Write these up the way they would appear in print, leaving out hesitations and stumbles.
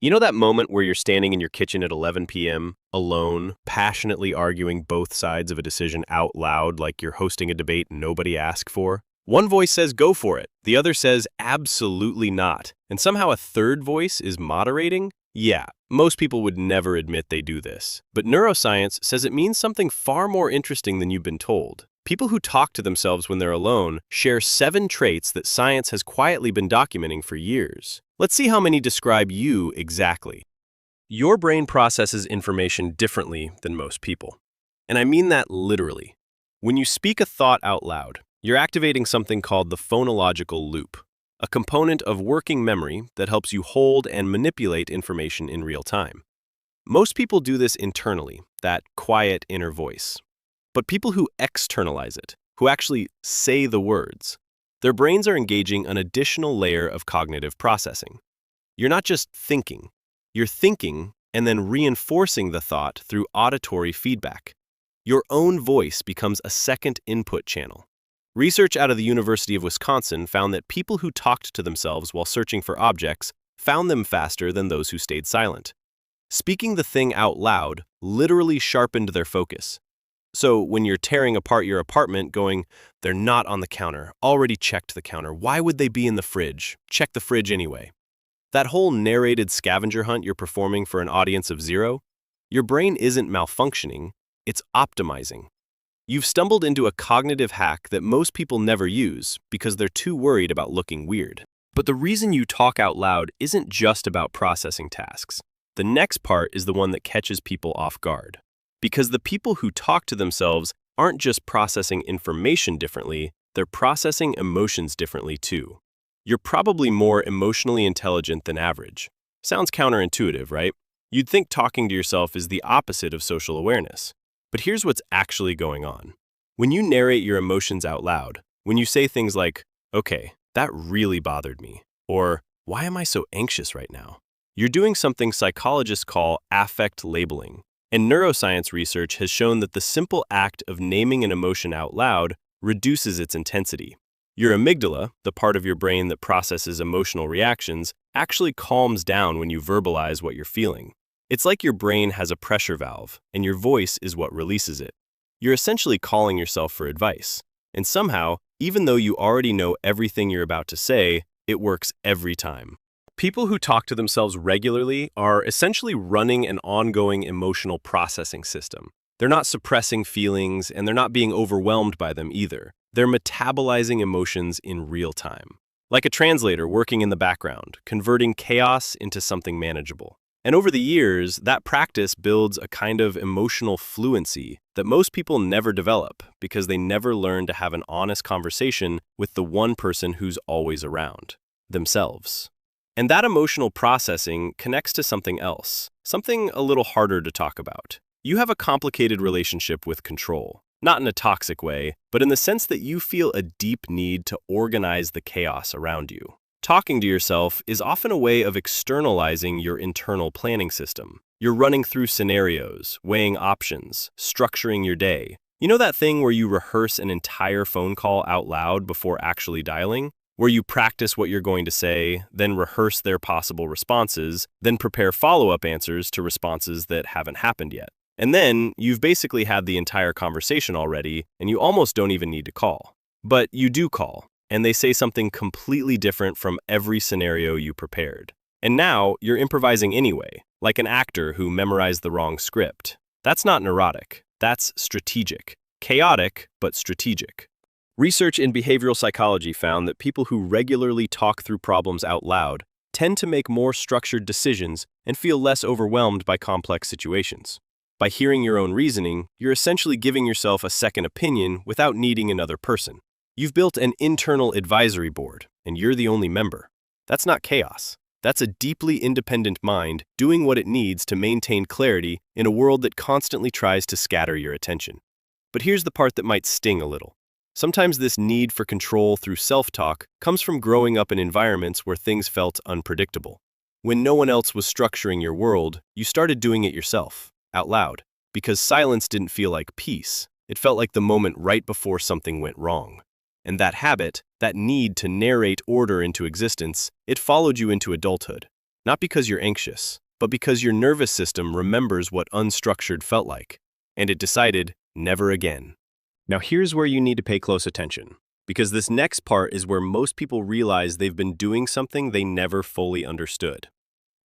You know that moment where you're standing in your kitchen at 11 p.m., alone, passionately arguing both sides of a decision out loud like you're hosting a debate nobody asked for? One voice says go for it, the other says absolutely not, and somehow a third voice is moderating? Yeah, most people would never admit they do this. But neuroscience says it means something far more interesting than you've been told. People who talk to themselves when they're alone share 7 traits that science has quietly been documenting for years. Let's see how many describe you exactly. Your brain processes information differently than most people. And I mean that literally. When you speak a thought out loud, you're activating something called the phonological loop, a component of working memory that helps you hold and manipulate information in real time. Most people do this internally, that quiet inner voice. But people who externalize it, who actually say the words, their brains are engaging an additional layer of cognitive processing. You're not just thinking, you're thinking and then reinforcing the thought through auditory feedback. Your own voice becomes a second input channel. Research out of the University of Wisconsin found that people who talked to themselves while searching for objects found them faster than those who stayed silent. Speaking the thing out loud literally sharpened their focus. So when you're tearing apart your apartment going, they're not on the counter, already checked the counter, why would they be in the fridge? Check the fridge anyway. That whole narrated scavenger hunt you're performing for an audience of 0, your brain isn't malfunctioning, it's optimizing. You've stumbled into a cognitive hack that most people never use because they're too worried about looking weird. But the reason you talk out loud isn't just about processing tasks. The next part is the one that catches people off guard. Because the people who talk to themselves aren't just processing information differently, they're processing emotions differently too. You're probably more emotionally intelligent than average. Sounds counterintuitive, right? You'd think talking to yourself is the opposite of social awareness. But here's what's actually going on. When you narrate your emotions out loud, when you say things like, okay, that really bothered me, or why am I so anxious right now? You're doing something psychologists call affect labeling. And neuroscience research has shown that the simple act of naming an emotion out loud reduces its intensity. Your amygdala, the part of your brain that processes emotional reactions, actually calms down when you verbalize what you're feeling. It's like your brain has a pressure valve, and your voice is what releases it. You're essentially calling yourself for advice. And somehow, even though you already know everything you're about to say, it works every time. People who talk to themselves regularly are essentially running an ongoing emotional processing system. They're not suppressing feelings, and they're not being overwhelmed by them either. They're metabolizing emotions in real time. Like a translator working in the background, converting chaos into something manageable. And over the years, that practice builds a kind of emotional fluency that most people never develop because they never learn to have an honest conversation with the one person who's always around, themselves. And that emotional processing connects to something else, something a little harder to talk about. You have a complicated relationship with control, not in a toxic way, but in the sense that you feel a deep need to organize the chaos around you. Talking to yourself is often a way of externalizing your internal planning system. You're running through scenarios, weighing options, structuring your day. You know that thing where you rehearse an entire phone call out loud before actually dialing? Where you practice what you're going to say, then rehearse their possible responses, then prepare follow-up answers to responses that haven't happened yet. And then you've basically had the entire conversation already, and you almost don't even need to call. But you do call, and they say something completely different from every scenario you prepared. And now you're improvising anyway, like an actor who memorized the wrong script. That's not neurotic, that's strategic. Chaotic, but strategic. Research in behavioral psychology found that people who regularly talk through problems out loud tend to make more structured decisions and feel less overwhelmed by complex situations. By hearing your own reasoning, you're essentially giving yourself a second opinion without needing another person. You've built an internal advisory board, and you're the only member. That's not chaos. That's a deeply independent mind doing what it needs to maintain clarity in a world that constantly tries to scatter your attention. But here's the part that might sting a little. Sometimes this need for control through self-talk comes from growing up in environments where things felt unpredictable. When no one else was structuring your world, you started doing it yourself, out loud, because silence didn't feel like peace. It felt like the moment right before something went wrong. And that habit, that need to narrate order into existence, it followed you into adulthood. Not because you're anxious, but because your nervous system remembers what unstructured felt like, and it decided never again. Now here's where you need to pay close attention, because this next part is where most people realize they've been doing something they never fully understood.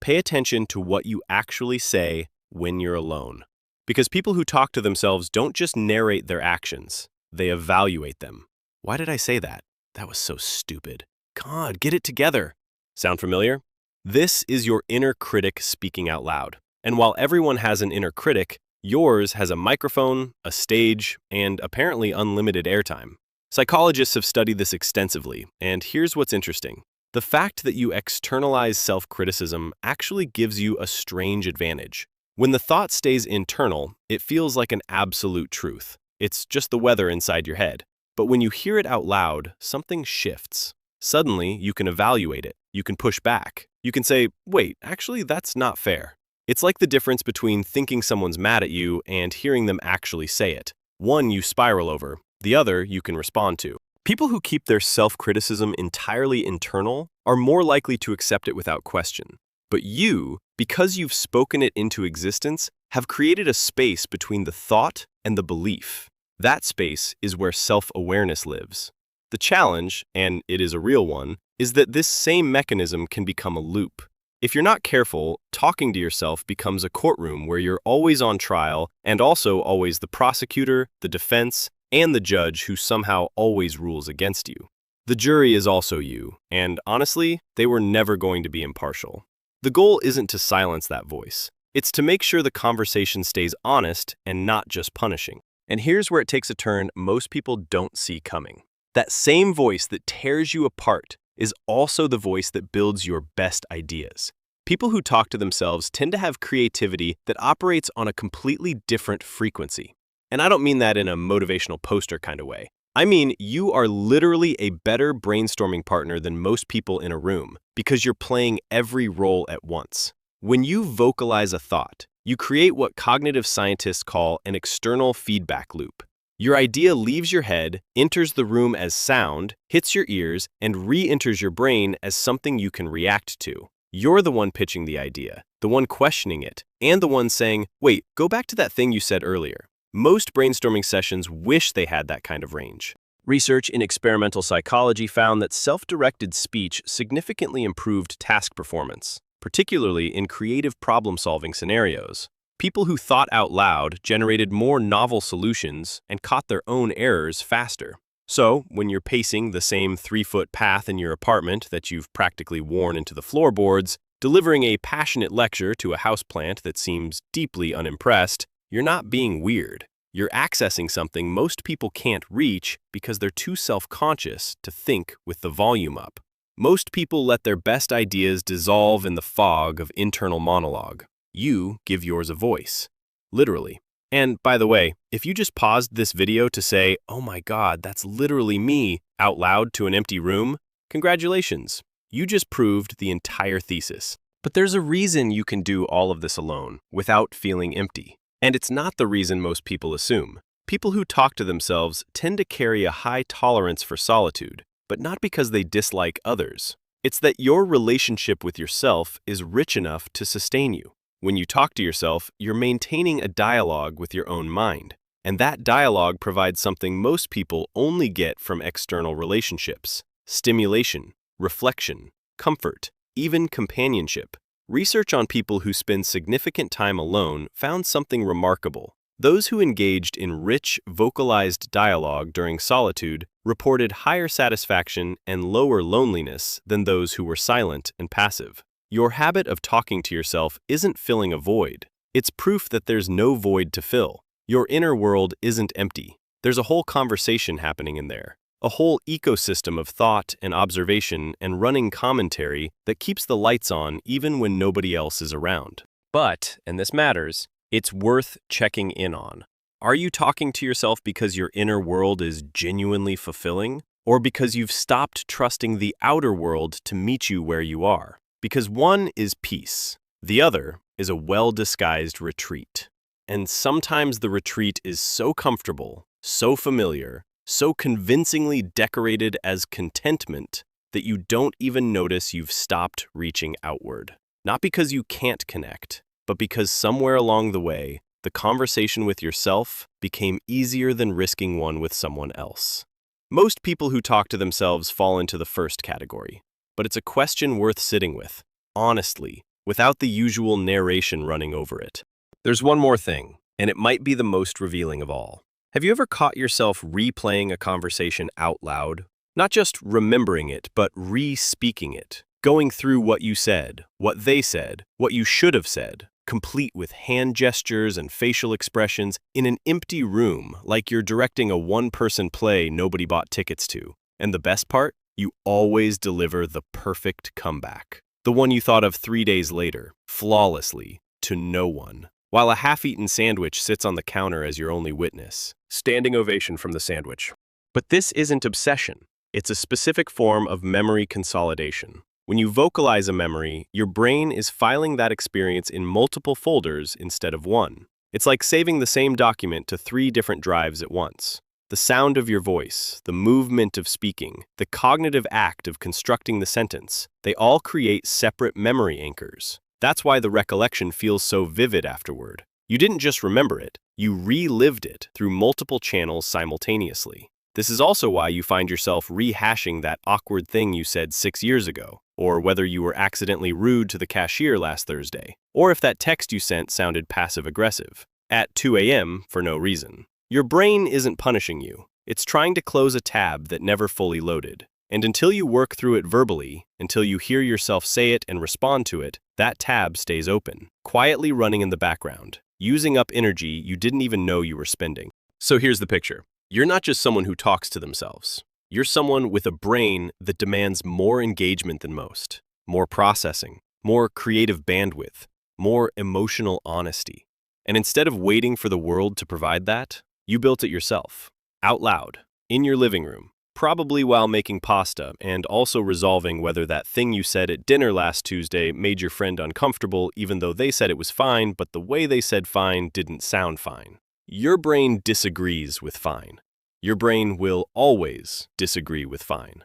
Pay attention to what you actually say when you're alone. Because people who talk to themselves don't just narrate their actions, they evaluate them. Why did I say that? That was so stupid. God, get it together. Sound familiar? This is your inner critic speaking out loud. And while everyone has an inner critic, yours has a microphone, a stage, and apparently unlimited airtime. Psychologists have studied this extensively, and here's what's interesting. The fact that you externalize self-criticism actually gives you a strange advantage. When the thought stays internal, it feels like an absolute truth. It's just the weather inside your head. But when you hear it out loud, something shifts. Suddenly, you can evaluate it. You can push back. You can say, wait, actually, that's not fair. It's like the difference between thinking someone's mad at you and hearing them actually say it. One you spiral over, the other you can respond to. People who keep their self-criticism entirely internal are more likely to accept it without question. But you, because you've spoken it into existence, have created a space between the thought and the belief. That space is where self-awareness lives. The challenge, and it is a real one, is that this same mechanism can become a loop. If you're not careful, talking to yourself becomes a courtroom where you're always on trial and also always the prosecutor, the defense, and the judge who somehow always rules against you. The jury is also you, and honestly, they were never going to be impartial. The goal isn't to silence that voice. It's to make sure the conversation stays honest and not just punishing. And here's where it takes a turn most people don't see coming. That same voice that tears you apart is also the voice that builds your best ideas. People who talk to themselves tend to have creativity that operates on a completely different frequency. And I don't mean that in a motivational poster kind of way. I mean, you are literally a better brainstorming partner than most people in a room because you're playing every role at once. When you vocalize a thought, you create what cognitive scientists call an external feedback loop. Your idea leaves your head, enters the room as sound, hits your ears, and re-enters your brain as something you can react to. You're the one pitching the idea, the one questioning it, and the one saying, wait, go back to that thing you said earlier. Most brainstorming sessions wish they had that kind of range. Research in experimental psychology found that self-directed speech significantly improved task performance, particularly in creative problem-solving scenarios. People who thought out loud generated more novel solutions and caught their own errors faster. So, when you're pacing the same 3-foot path in your apartment that you've practically worn into the floorboards, delivering a passionate lecture to a houseplant that seems deeply unimpressed, you're not being weird. You're accessing something most people can't reach because they're too self-conscious to think with the volume up. Most people let their best ideas dissolve in the fog of internal monologue. You give yours a voice. Literally. And by the way, if you just paused this video to say, oh my God, that's literally me, out loud to an empty room, congratulations. You just proved the entire thesis. But there's a reason you can do all of this alone, without feeling empty. And it's not the reason most people assume. People who talk to themselves tend to carry a high tolerance for solitude, but not because they dislike others. It's that your relationship with yourself is rich enough to sustain you. When you talk to yourself, you're maintaining a dialogue with your own mind. And that dialogue provides something most people only get from external relationships: stimulation, reflection, comfort, even companionship. Research on people who spend significant time alone found something remarkable. Those who engaged in rich, vocalized dialogue during solitude reported higher satisfaction and lower loneliness than those who were silent and passive. Your habit of talking to yourself isn't filling a void. It's proof that there's no void to fill. Your inner world isn't empty. There's a whole conversation happening in there. A whole ecosystem of thought and observation and running commentary that keeps the lights on even when nobody else is around. But, and this matters, it's worth checking in on. Are you talking to yourself because your inner world is genuinely fulfilling, or because you've stopped trusting the outer world to meet you where you are? Because one is peace, the other is a well-disguised retreat. And sometimes the retreat is so comfortable, so familiar, so convincingly decorated as contentment that you don't even notice you've stopped reaching outward. Not because you can't connect, but because somewhere along the way, the conversation with yourself became easier than risking one with someone else. Most people who talk to themselves fall into the first category, but it's a question worth sitting with, honestly, without the usual narration running over it. There's one more thing, and it might be the most revealing of all. Have you ever caught yourself replaying a conversation out loud? Not just remembering it, but re-speaking it, going through what you said, what they said, what you should have said, complete with hand gestures and facial expressions in an empty room, like you're directing a one-person play nobody bought tickets to. And the best part? You always deliver the perfect comeback. The one you thought of 3 days later, flawlessly, to no one. While a half-eaten sandwich sits on the counter as your only witness. Standing ovation from the sandwich. But this isn't obsession. It's a specific form of memory consolidation. When you vocalize a memory, your brain is filing that experience in multiple folders instead of one. It's like saving the same document to 3 different drives at once. The sound of your voice, the movement of speaking, the cognitive act of constructing the sentence, they all create separate memory anchors. That's why the recollection feels so vivid afterward. You didn't just remember it, you relived it through multiple channels simultaneously. This is also why you find yourself rehashing that awkward thing you said 6 years ago, or whether you were accidentally rude to the cashier last Thursday, or if that text you sent sounded passive-aggressive at 2 a.m. for no reason. Your brain isn't punishing you. It's trying to close a tab that never fully loaded. And until you work through it verbally, until you hear yourself say it and respond to it, that tab stays open, quietly running in the background, using up energy you didn't even know you were spending. So here's the picture. You're not just someone who talks to themselves. You're someone with a brain that demands more engagement than most, more processing, more creative bandwidth, more emotional honesty. And instead of waiting for the world to provide that, you built it yourself, out loud, in your living room, probably while making pasta and also resolving whether that thing you said at dinner last Tuesday made your friend uncomfortable even though they said it was fine, but the way they said fine didn't sound fine. Your brain disagrees with fine. Your brain will always disagree with fine.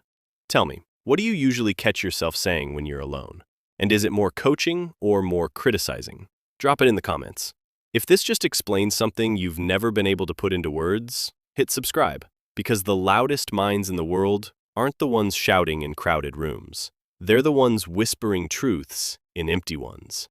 Tell me, what do you usually catch yourself saying when you're alone? And is it more coaching or more criticizing? Drop it in the comments. If this just explains something you've never been able to put into words, hit subscribe, because the loudest minds in the world aren't the ones shouting in crowded rooms. They're the ones whispering truths in empty ones.